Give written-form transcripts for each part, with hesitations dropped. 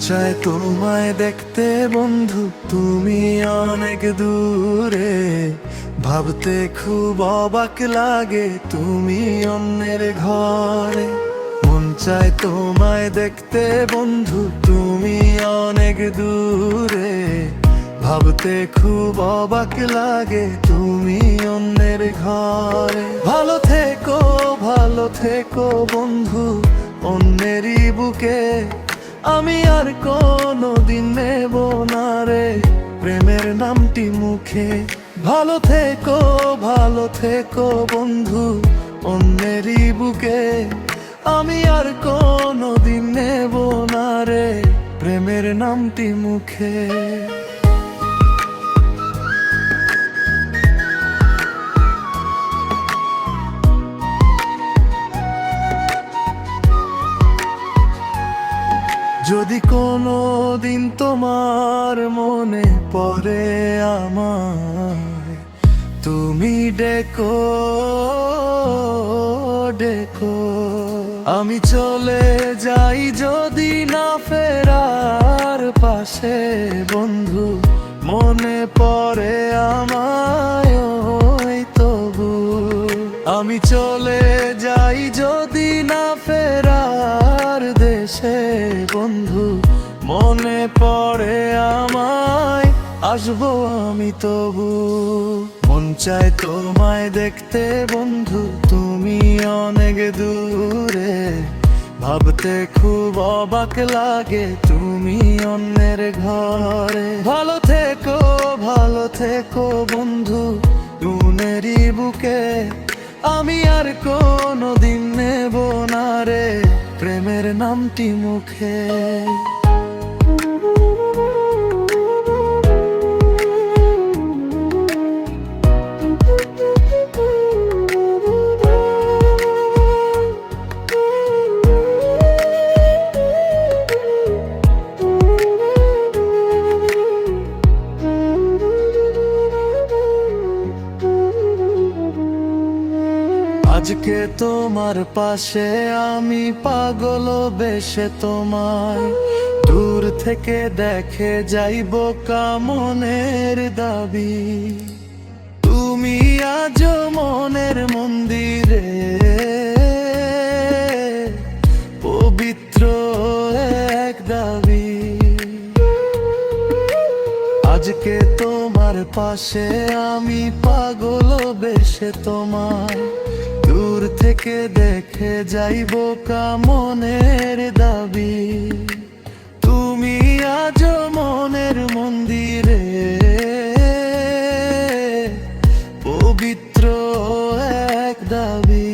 চায় তোমায় দেখতে বন্ধু, তুমি অনেক দূরে। ভাবতে খুব অবাক লাগে তুমি অন্যের ঘরে। মন চায় তোমায় দেখতে বন্ধু, তুমি অনেক দূরে। ভাবতে খুব অবাক লাগে তুমি অন্যের ঘরে। ভালো থেকো বন্ধু অন্যেরই বুকে। আমি আর কোনোদিন নেব না রে প্রেমের নামটি মুখে। ভালো থেকো বন্ধু অন্যেরই বুকে। আমি আর কোনোদিন নেব না রে প্রেমের নামটি মুখে। যদি কোনো দিন তোমার মনে পড়ে আমায়, তুমি ডেকো। আমি চলে যাই যদি না ফেরার পাশে বন্ধু, মনে পড়ে আমায় ওই তবু। আমি চলে যাই যদি না ফেরার দেশে বন্ধু, মনে পড়ে আমায় আসবো আমি তবু। মন চায় তোমায় দেখতে বন্ধু, তুমি অনেক দূরে। ভাবতে খুব অবাক লাগে তুমি অন্যের ঘরে। ভালো থেকো বন্ধু তুনেরই বুকে। আমি আর কোনোদিন নেব না রে প্রেমের নামটি মুখে। আজকে তোমার পাশে আমি পাগল বেশে তোমায়। দূর থেকে দেখে যাইব কামনের দাবি। তুমি আজ মনের মন্দিরে পবিত্র এক দাবি। আজকে তোমার পাশে আমি পাগল বেশে তোমায়। দূর থেকে দেখে যাইব কামনের দাবি। তুমি আজ মনের মন্দিরে পবিত্র এক দাবি।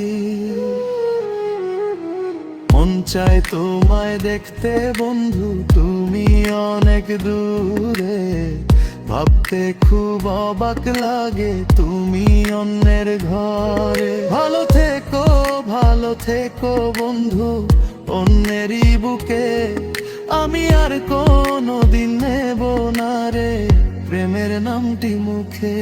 মন চায় তোমায় দেখতে বন্ধু, তুমি অনেক দূরে। ভাবতে খুব অবাক লাগে তুমি অন্যের ঘরে। ভালো থেকো বন্ধু অন্যেরই বুকে। আমি আর কোনোদিন নেব না রে প্রেমের নামটি মুখে।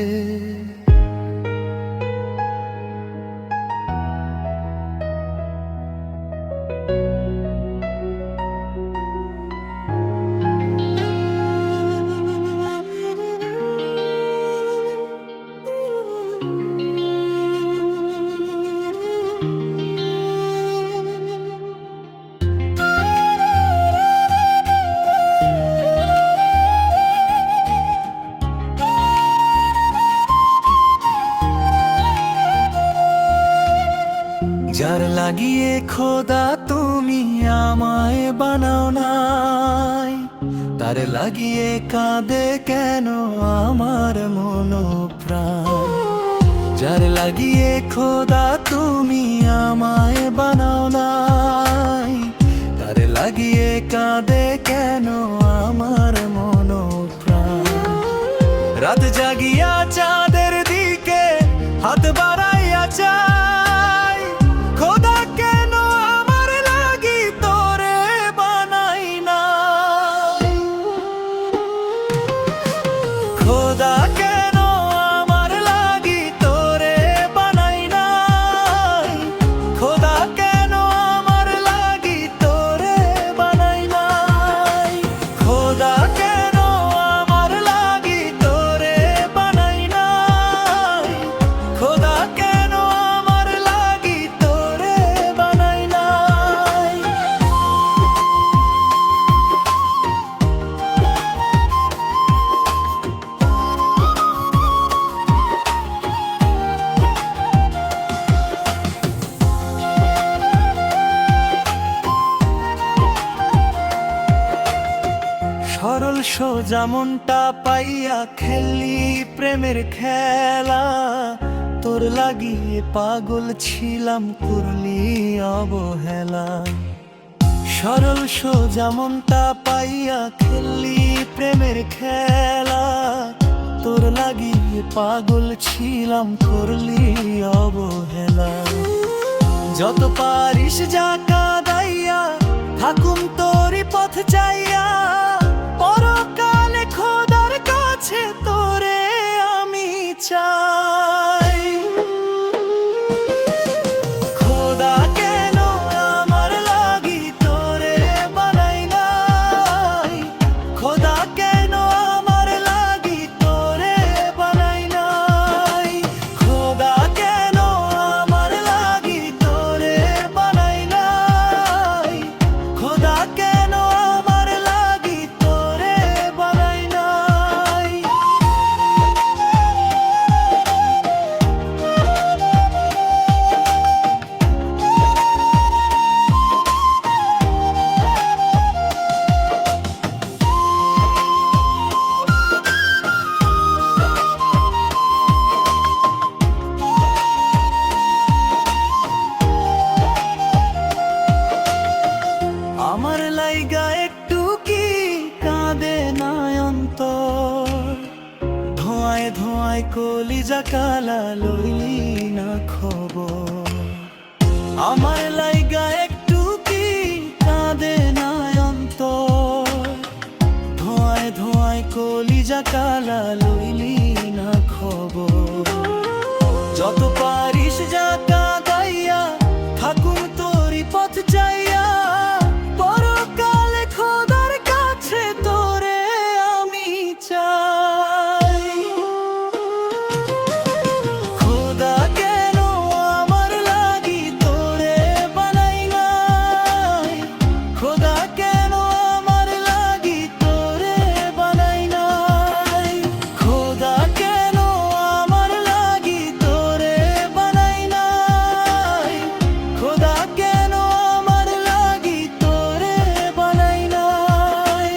যার লাগিয়ে খোদা তুমি আমায় বানাও নাই, তার লাগিয়ে কাঁদে কেন আমার মন প্রাণ। যার লাগিয়ে খোদা তুমি আমায় বানাও নাই, তার লাগিয়ে কাঁদে কেন আমার মন প্রাণ। রাত জাগিয়া চাঁদের দিকে হাত বাড়াইয়া চাই, খোদা কেন আমার লাগি তোরে বানাই না। খোদা কেন আমার লাগি তোরে বানাই না। খোদা কেন আমার লাগি তোরে বানাই না। সোজা মনটা পাইয়া খেলি প্রেমের খেলা, তোর লাগিয়ে পাগল ছিলাম করলি অবহেলা। সরল সোজা মনটা পাইয়া খেলি প্রেমের খেলা, তোর লাগিয়ে পাগল ছিলাম করলি অবহেলা। যত পারিস যা কাঁদাইয়া থাকুম তোরই পথ চাইয়া, পরকালে খোদার কাছে তোরে আমি চাই। খোদা কেন আমার লাগি তোরে বানাই নাই, খোদা কেন আমার লাগি তোরে বানাই নাই, খোদা কেন আমার লাগি তোরে বানাই নাই, খোদা কেন আমার লাগি তোরে বানাই নাই। আমার লাইগা একটু কি কাঁদে না অন্তর, ধোঁয়ায় ধোঁয়ায় কলিজা কালা লইলি না খবর। আমার লাইগা একটু কি কাঁদে না অন্তর, ধোঁয়ায় ধোঁয়ায় কলিজা কালা লইলি না খবর। যত পারিস যা কাঁদাইয়া থাকুম তোরই পথ চাইয়া, পরকালে খোদার কাছে তোরে আমি চাই। খোদা কেন আমার লাগি তোরে বানাই নাই, খোদা কেন আমার লাগি তোরে বানাই নাই, খোদা কেন আমার লাগি তোরে বানাই নাই, খোদা কেন আমার লাগি তোরে বানাই নাই।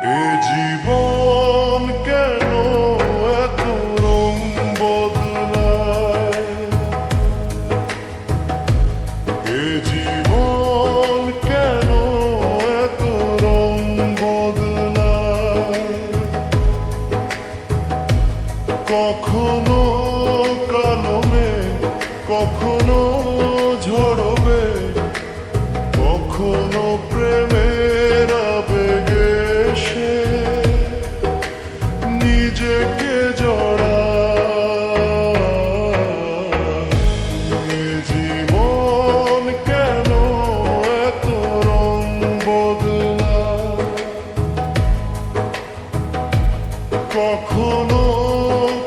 এ জীবন কেন এত রং বদলায়, এ জীবন কেন এত রং বদলায়, কখনো কালমে কখনো ঝরবে, কখনো প্রেমের আবেগে সে নিজেকে জড়ায়। এ জীবন কেন এত রং বদলায়, কখনো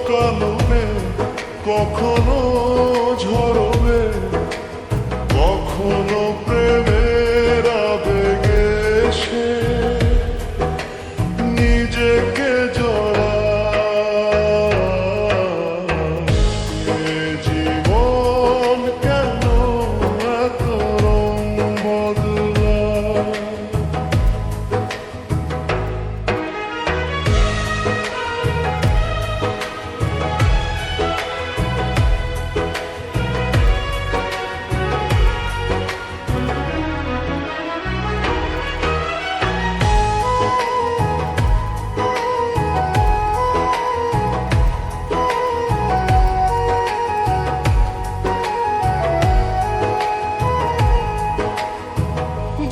কালমে কখনো ঝরবে, কখনো প্রেমের আবেগে সে নিজেকে জড়ায়। এ জীবন কেন এত রং বদলায়।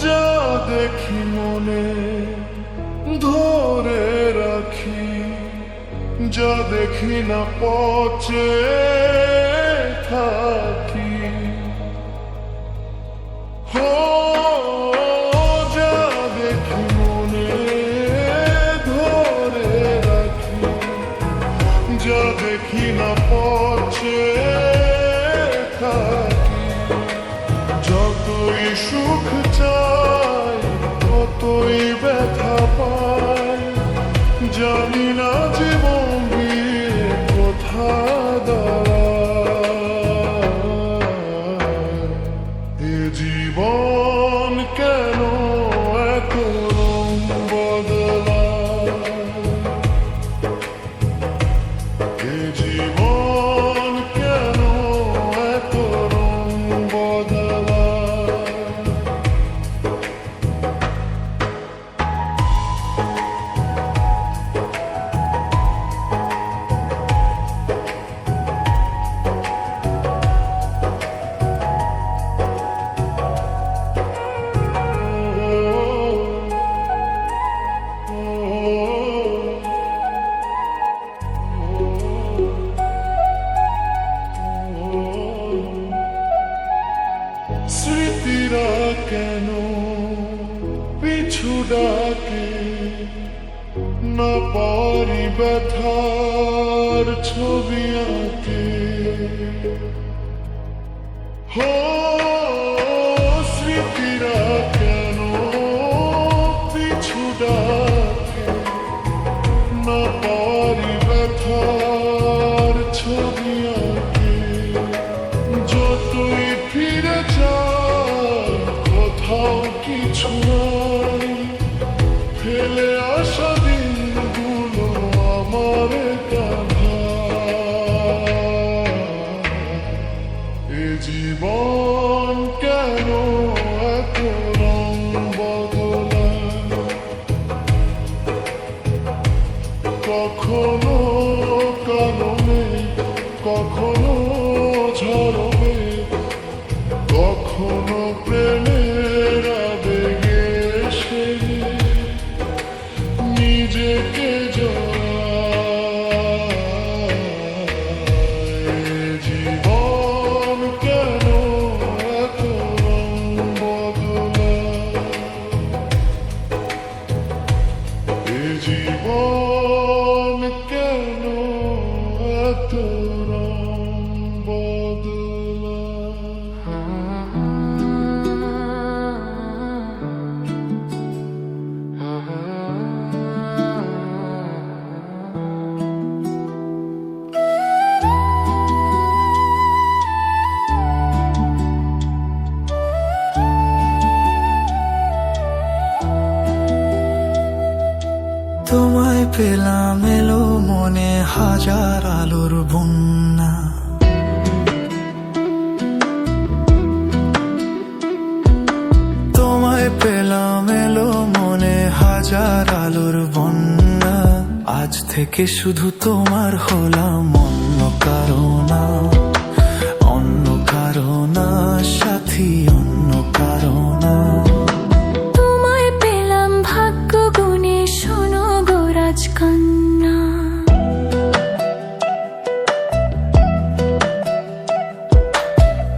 যা দেখি মনে ধরে রাখি, যা দেখি না পচে থাকি। দেখি না পচে থাকি। যতই সুখ চাই ততই ব্যথা পাই, জানি না জীবন গিয়ে কোথা দাঁড়ায়। এ জীবন কেন এত রং বদলায়, এ জীবন কেন এত রং বদলায়। স্মৃতিরা কেন পিছু ডাকে, না পারি ব্যথার ছবি আঁকে। হো স্মৃতিরা কেন পিছু ডাকে, না পারি ব্যথার ছবি আঁকে। যতই ফিরে যাই কোথাও কিছু নাই, ফেলে আসা দিনগুলো আমার কাঁধায়। এ জীবন কেন এত রং বদলায়, কখনো কারণে কখনো ঝরবে, কখনো প্রেমের আবেগে সে নিজেকে জড়ায়। জীবন কেন এত রং বদলায়, এ জীবন কেন এত রং তোমায় পেলাম এলো মনে হাজার আলোর বন্যা। তোমায় পেলাম এলো মনে হাজার আলোর বন্যা। আজ থেকে শুধু তোমার হলাম, অন্য কারো না, অন্য কারো না সাথী, অন্য কারো না। তোমায় পেলাম ভাগ্য গুণে, শোনো গো রাজকন্যা।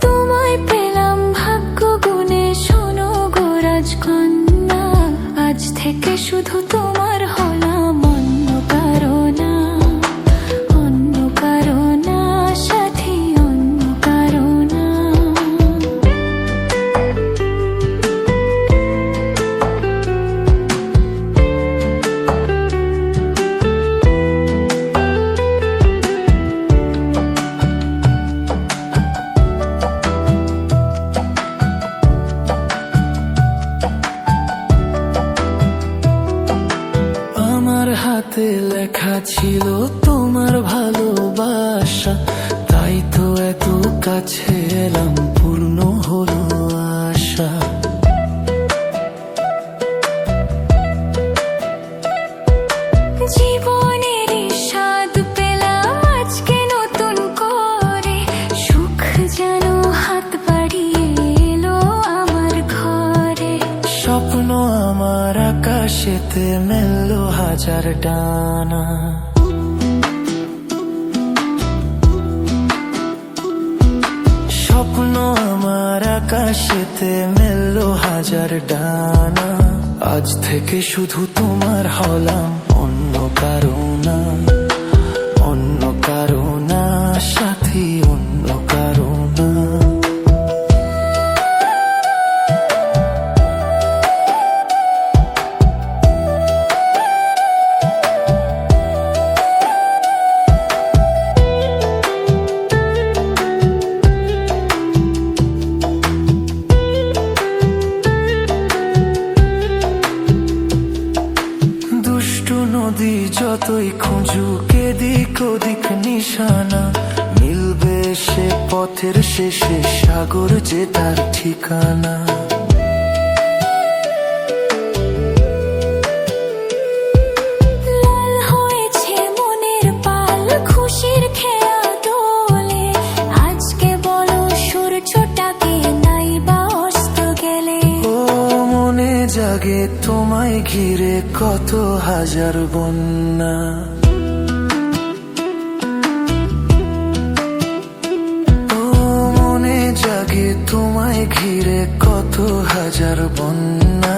তোমায় পেলাম ভাগ্য গুণে, শোনো গো রাজকন্যা। আজ থেকে শুধু তোমার হলাম, অন্য কারো না, অন্য কারো না সাথী, অন্য কারো না। আমার হাতে লেখা ছিল তোমার ভালোবাসা, তাই তো এত কাছে এলাম, পূর্ণ হলো আশা। জীবনের স্বাদ পেলাম আজকে নতুন করে, সুখ যেন হাত বাড়িয়ে এলো আমার ঘরে। স্বপ্ন আমার আকাশেতে মেললো হাজার ডানা। স্বপ্ন আমার আকাশেতে মেললো হাজার ডানা। আজ থেকে শুধু তোমার হলাম, অন্য কারো না, অন্য কারো না। দুষ্টু নদী যতই খুঁজুক এদিক ওদিক নিশানা, মিলবে সে পথের শেষে সাগর যে তার ঠিকানা। লাল হয়েছে মনের পাল, খুশির খেয়া দোলে। আজকে বলো সূর্যটাকে নাই বা অস্ত গেলে। ও মনে জাগে তোমায় ঘিরে কত হাজার বন্যা, ও মনে জাগে তোমায় ঘিরে কত হাজার বন্যা।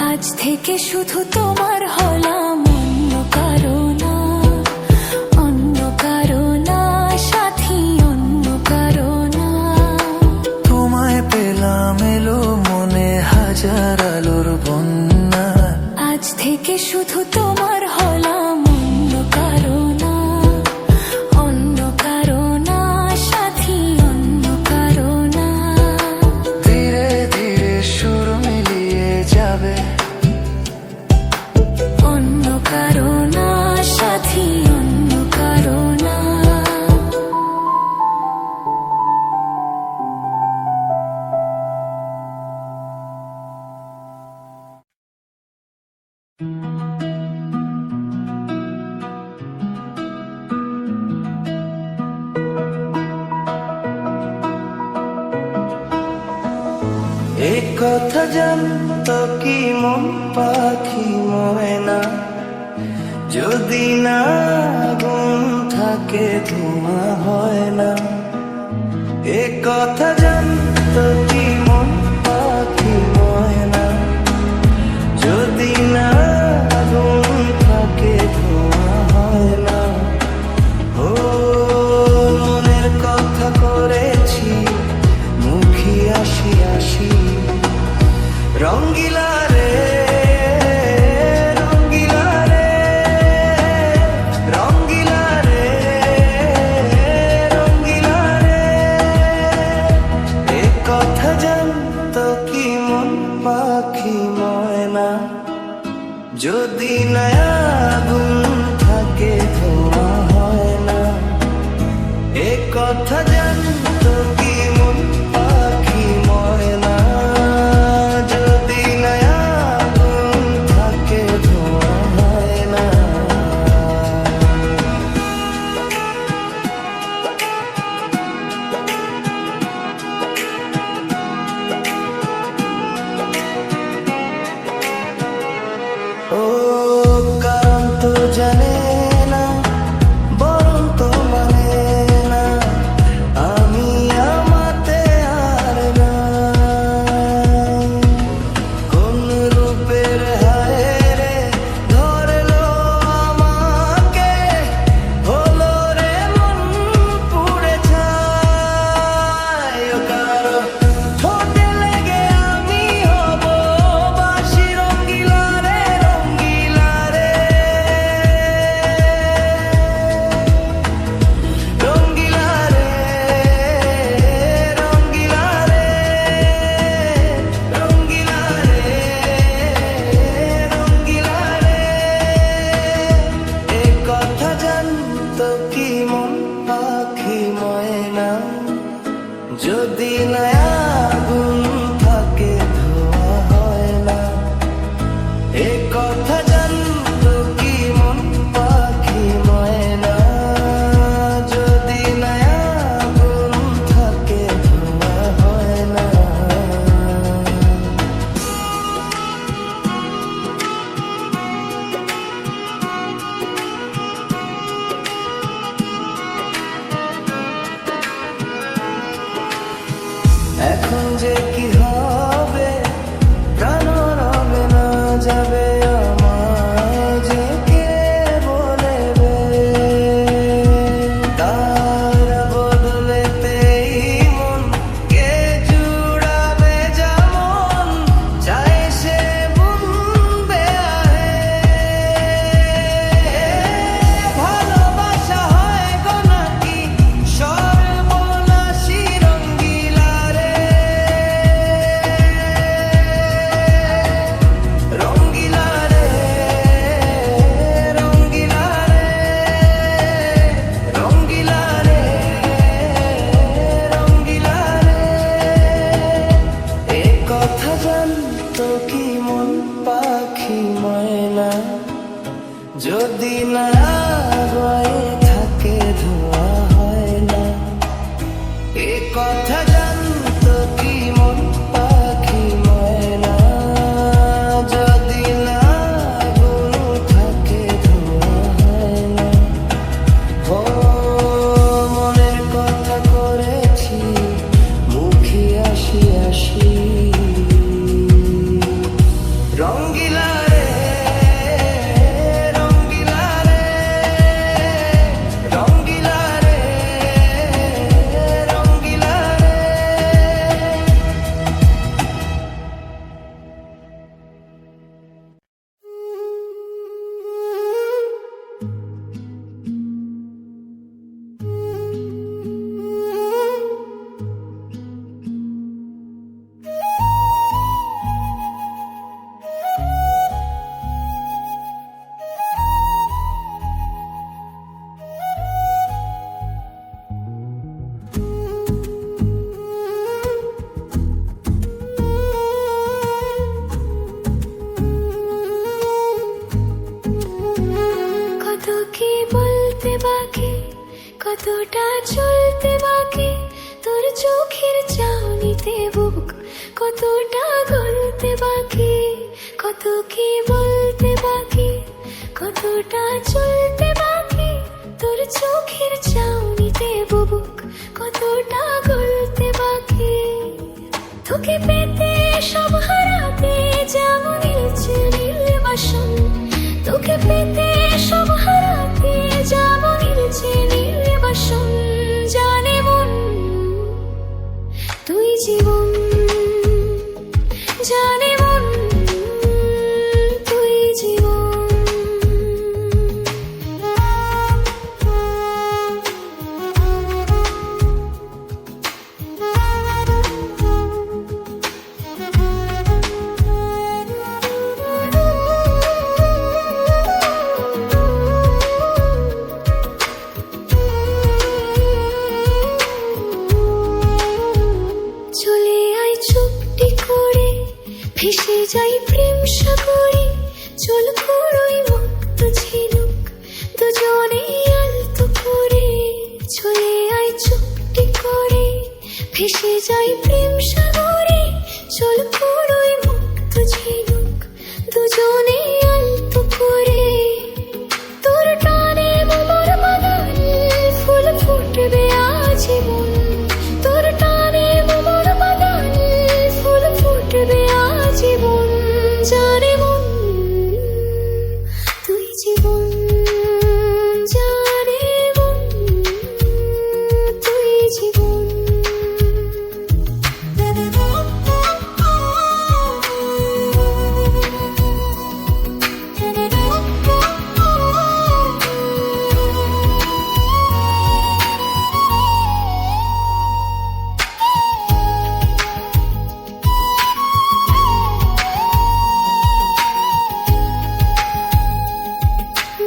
আজ থেকে শুধু তোমার হলাম, অন্য কারো না, অন্য কারো না সাথী, অন্য কারো না। তোমায় পেলাম এলো মনে হাজার আলোর বন্যা। আজ থেকে শুধু তোমার হলাম, অন্য কারো না, অন্য কারো না সাথী, অন্য কারো না। ধীরে ধীরে সুর মিলিয়ে যাবে, অন্য কারো না সাথী, অন্য কারো না। এই কথা জানতো কি মন পাখি ময়না, যদি না আগুন থাকে ধোঁয়া হয় না। এ কথা জানতো কি মন পাখি ময়না, যদি না আগুন থাকে ধোঁয়া হয় না। ও মনের কথা করেছি মুখি আসি আসি, রঙ্গিলা রে রঙ্গিলা রে রঙ্গিলা রে রঙ্গিলা রে যদি না হয়ে থাকে ধোয়া হয় না, এ কথা জানতো কি মন পাখি ময়না। যদি না গুণ থাকে ধোয়া হয় না, ও মনের কথা করেছি মুখে আসি আসি। রঙ্গিলা রে রঙ্গিলা রে রঙ্গিলা রে রঙ্গিলা রে। কত কি বলতে বাকি, কতটা চলতে বাকি, তোর চোখের চাউনিতে বুক কতটা গলতে বাকি। কত কি বলতে বাকি, কতটা চলতে বাকি, তোর চোখের চাউনিতে বুক কতটা গলতে বাকি। তোকে পেতে সব হারাতে যেমন ইচ্ছে নীল বাসন, তোকে পেতে সব হারাতে যেমন ইচ্ছে নীল বাসন। জানে মন তুই জীবন, জানে মন তুই জীবন। চলে আয় চুপটি করে, ভেসে যাই প্রেম সাগরে। চল করই মুক্ত ঝিনুক দুজনে আলতো করে। চলে আয় চুপটি করে, ভেসে যাই প্রেম সাগরে। চল করই মুক্ত ঝিনুক দুজনে আলতো করে। তোর টানে মোর বাগানে ফুল ফুটবে আজীবন, তোর টানে মোর বাগানে ফুল ফুটবে আজীবন। জানে মন তুই জীবন, জানে মন তুই জীবন।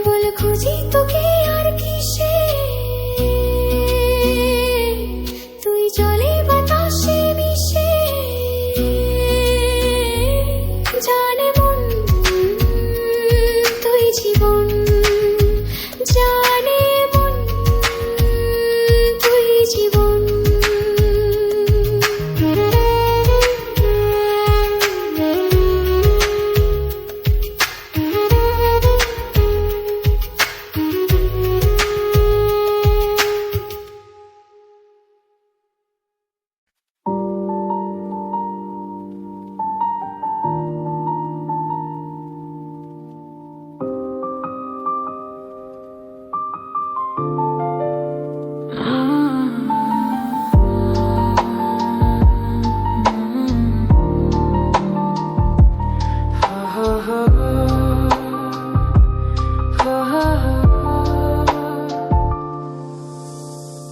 বল খুঁজি তোকে আর কিসে, তুই জলে বাতাসে মিশে। জানে মন তুই জীবন, জানে মন তুই জীবন।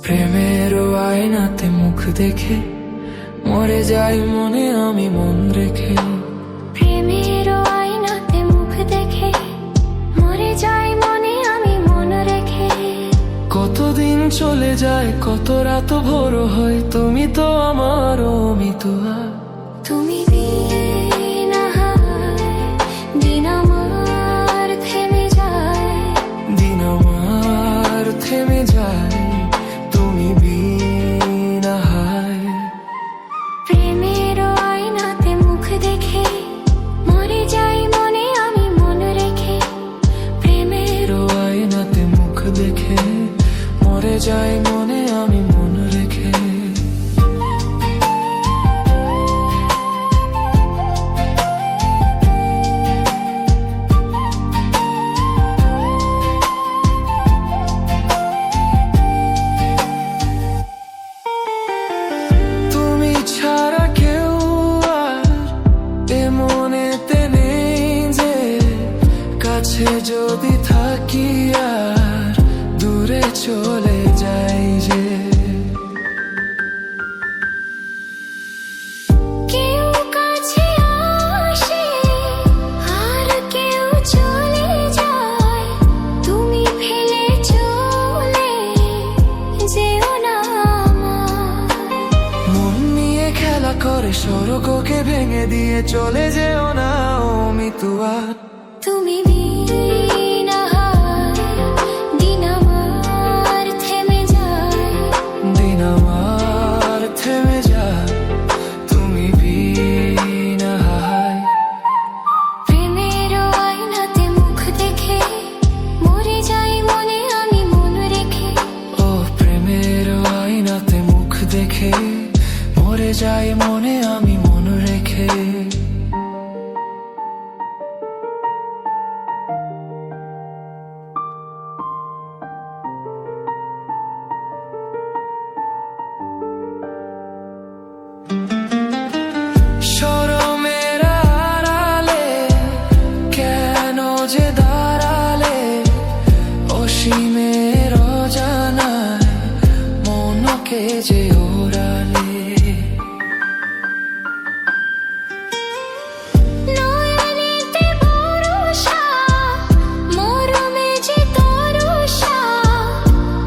প্রেমের আয়নাতে মুখ দেখে মরে যাই মনে আমি মন রেখে। প্রেমের আয়নাতে মুখ দেখে মরে যায় মনে আমি মন রেখে। কতদিন চলে যায় কত রাত ভোর হয়, তুমি তো আমার অমিতুয়া। তুমি বিনা হয় দিন আমার থেমে যায়। যাই মনে আমি মন রেখে। তুমি ছাড়া কেউ আর এ মনেতে নেই যে, কাছে যদি থাকি আর দূরে চলে যাই যে। কেউ কাছে আসে আর কেউ চলে যায়, তুমি ফেলে চলে যেও না আমায়। মন নিয়ে খেলা করে স্বর্গকে ভেঙে দিয়ে চলে যেও না ও মিতুয়া। তুমি বিনা দিন আমার থেমে যায়, দিন আমার থেমে যায়, তুমি বিনা। প্রেমের আয়নাতে মুখ দেখে মরে যাই মনে আমি মন রেখে। ও প্রেমের আয়নাতে মুখ দেখে মরে যাই মনে আমি মন রেখে। শরমের আড়ালে কেন যে দাঁড়ালে, অসীমের অজানায় মনকে যে ওড়ালে। নয়নেতে ভরসা, মরমে যে তরসা,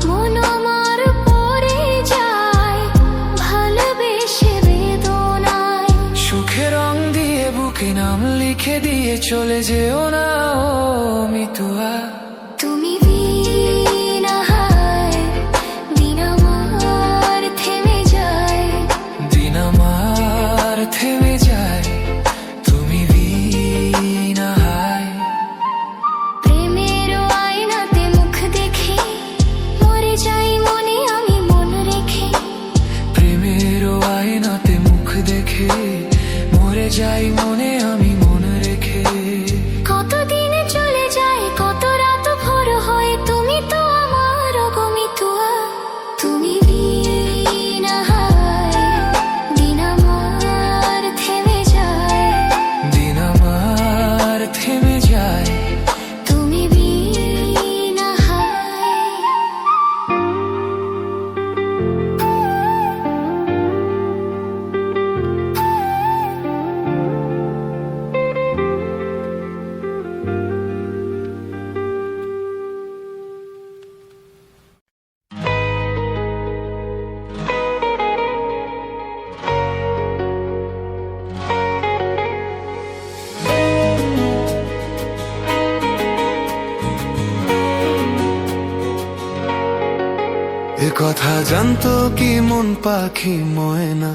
মন আমার পড়ে যায় ভালোবেসে বেদনায়। সুখে রং দিয়ে বুকে নাম লিখে দিয়ে চলে যেও না ও মিতুয়া। তুমি বিনা দিন আমার থেমে যায়, দিন আমার থেমে যায়, তুমি বিনা। প্রেমের আয়নাতে মুখ দেখে মরে যাই মনে আমি মন রেখে। প্রেমের আয়নাতে মুখ দেখে মরে যাই মনে আমি মন রেখে। কতদিনে চলে যায় কত রাত ভোর হয়, তুমি তো আমার অগমিতুয়া। তুমি বিনা দিন আমার থেমে যায়, দিন আমার থেমে যায়, তুমি বিনা। এ কথা জানতো কি মন পাখি ময়না,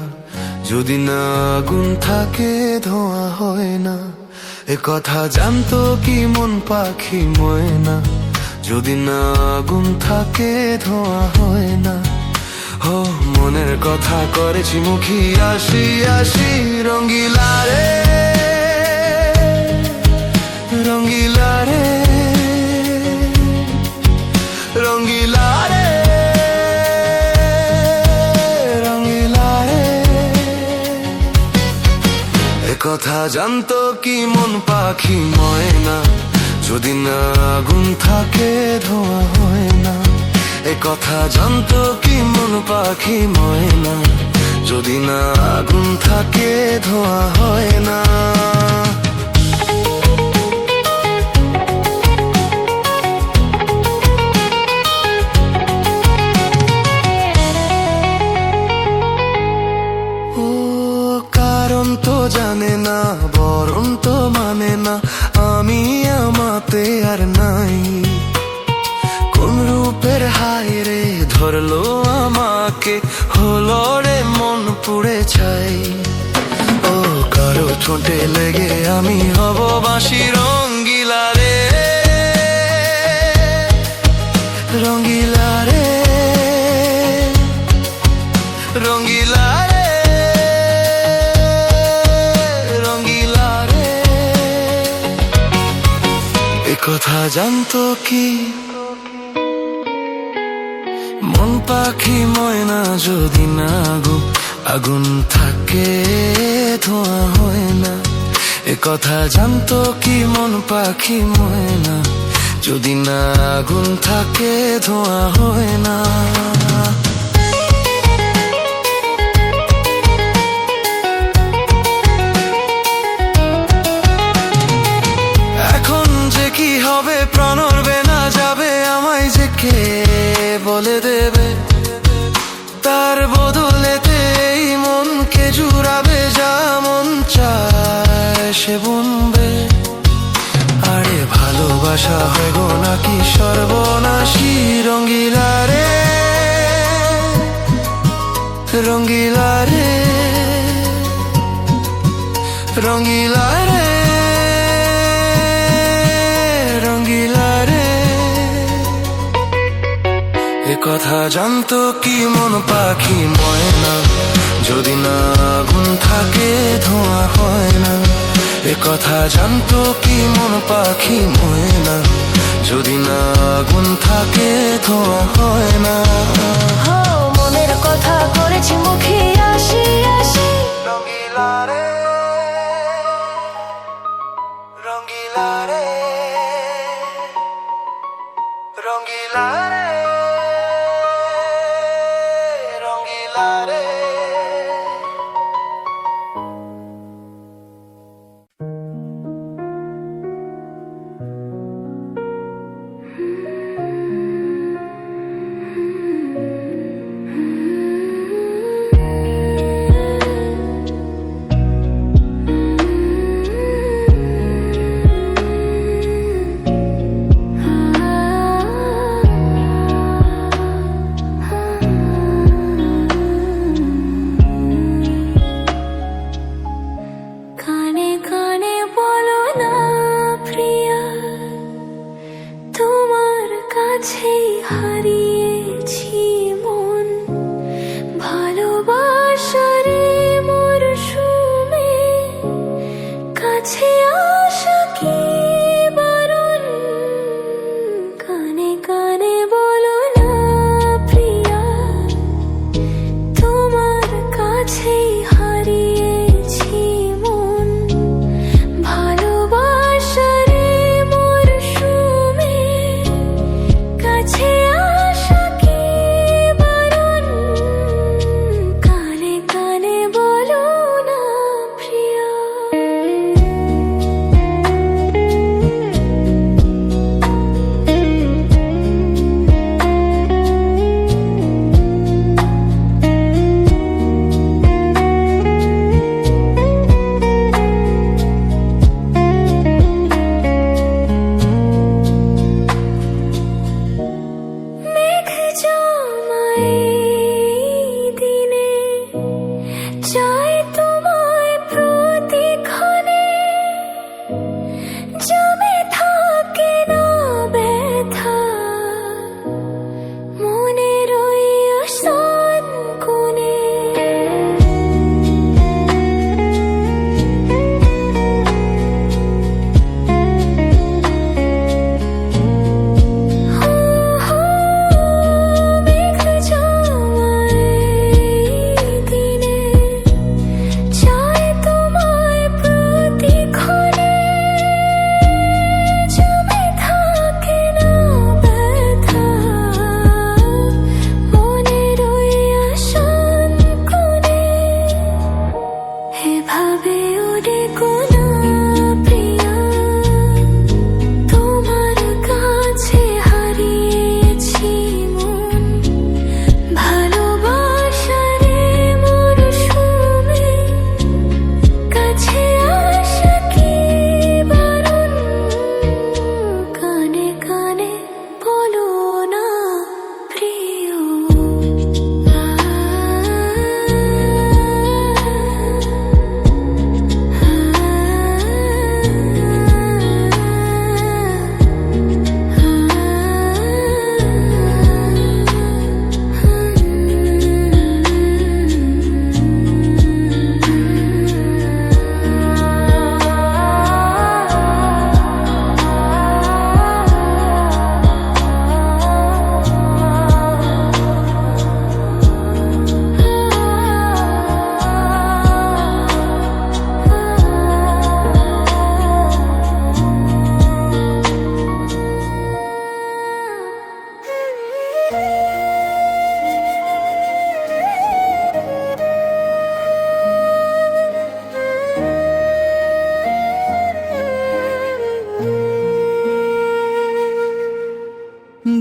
যদি না আগুন থাকে ধোঁয়া হয় না। এ কথা জানতো কি মন পাখি ময়না, যদি না আগুন থাকে ধোঁয়া হয় না। ও মনের কথা করেছি মুখী আসি আসি, রঙ্গিলা রে রঙ্গিলা রে রঙ্গিলা রে রঙ্গিলা রে। এ কথা জানতো কি মন পাখি ময়না, যদি না আগুন থাকে ধোঁয়া হয় না। এ কথা জানতো কি মন পাখি ময়না, যদি না আগুন থাকে ধোঁয়া হয় না। ও কারণ তো জানে না, বরণ তো মানে না, আমি আমাতে আর নাই। কোন রূপের হায় রে ধরলো আমাকে, হলো রে মন পুড়ে ছাই। ও কারো ঠোঁটে লেগে আমি হব বাঁশি রঙ্গিলা রে রঙ্গিলা রে কথা জানতো কি মন পাখি ময়না যদি না আগুন থাকে ধোঁয়া হয় না। এ কথা জানতো কি মন পাখি ময়না যদি না আগুন থাকে ধোঁয়া হয় না। এখন যে কি হবে প্রাণরবে না যাবে আমায় যে কে বলে দেবে, তার বদলেতে এই মনকে জুড়াবে যা মন চায় সে বুনবে। আরে ভালোবাসা হয় গো নাকি সর্বনাশী রঙ্গিলা রে রঙ্গিলা রে রঙ্গিলা রে রঙ্গিলা রে। এ কথা জানতো কি মন পাখি ময়না যদি না আগুন থাকে ধোঁয়া হয় না। এ কথা জানতো কি মন পাখি ময়না যদি না আগুন থাকে ধোঁয়া হয় না। হো মনের কথা করেছি মুখে আসি আসি রঙ্গিলা রে রঙ্গিলা রে রঙ্গিলা রে রঙ্গিলা রে। কানে কানে বলো না প্রিয়া, তোমার কাছেই হারিয়েছি মন। ভালোবাসার মরশুমে কাছে আসা কি বারণ। কানে কানে বলো না প্রিয়া, তোমার কাছেই হারিয়েছি মন। ভালোবাসার মরশুমে কাছে আসা কি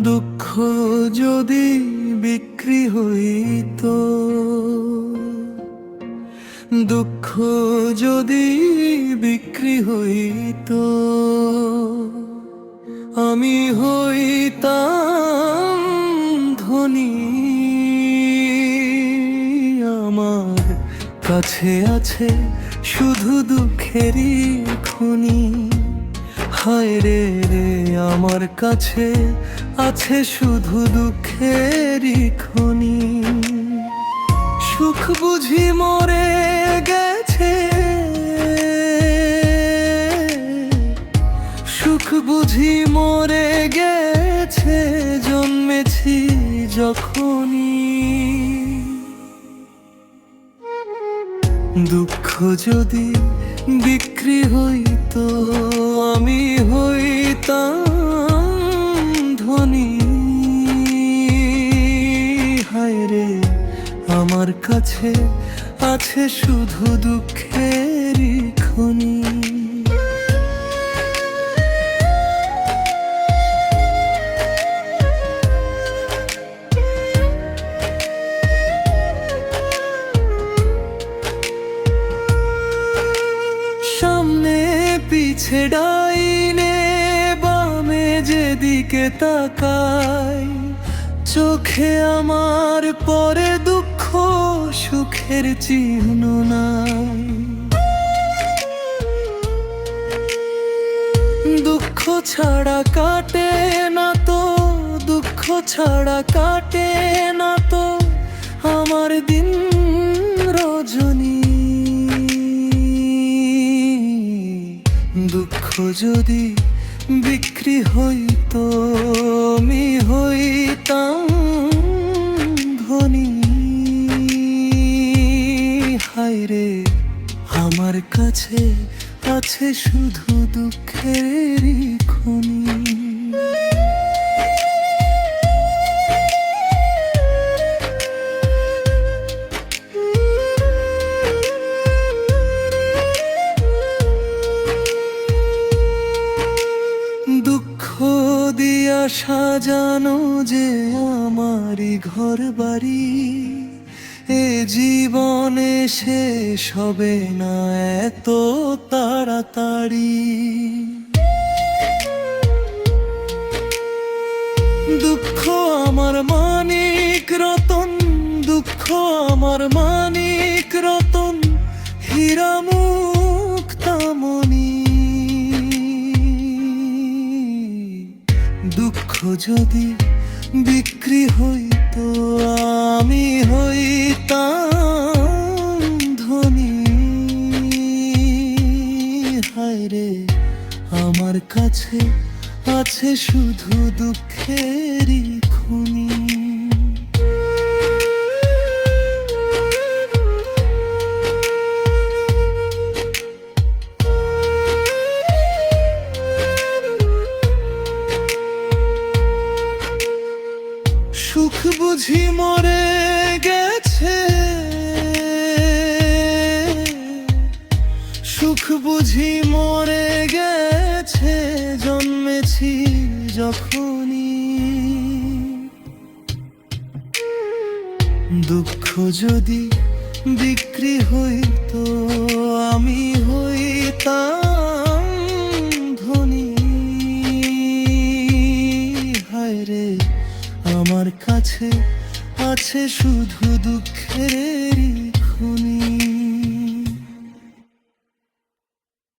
দুঃখ যদি বিক্রি হইতো, দুঃখ যদি বিক্রি হইতো, আমি হইতাম ধনী। আমার কাছে আছে শুধু দুঃখেরই খনি, হায় রে রে আমার কাছে আছে শুধু দুঃখেরই খনি। সুখ বুঝি মরে গেছে, সুখ বুঝি মরে গেছে জন্মেছি যখনই। দুঃখ যদি বিক্রি হইতো, আমি হইতাম ধনী। হায় রে আমার কাছে আছে শুধু দুঃখেরই খনি। সামনে পিছে ডাইনে বামে যেদিকে তাকাই, চোখে আমার পরে দুঃখ সুখের চিহ্ন নাই। দুঃখ ছাড়া কাটে না তো, দুঃখ ছাড়া কাটে না তো আমার দিন রজনী। দুঃখ যদি বিক্রি হইতো, আমি হইতাম ধনী। হায় রে আমার কাছে আছে শুধু দুঃখেরই খনি। দুঃখ দিয়া সাজানো যে আমারই ঘর বাড়ি, এ জীবনে শেষ হবে না এত তাড়াতাড়ি। দুঃখ আমার মানিক রতন, দুঃখ আমার মানিক রতন, হীরা মুক্তামণি। দুঃখ যদি বিক্রি হইতো, আমি হইতাম ধনী। হায় রে আমার কাছে আছে শুধু দুঃখেরই খনি। সুখ বুঝি মরে গেছে, সুখ বুঝি মরে গেছে জন্মেছি যখনই। দুঃখ যদি বিক্রি হইতো, আমি হইতাম ধনী। হায় রে আমার কাছে আছে শুধু দুঃখেরই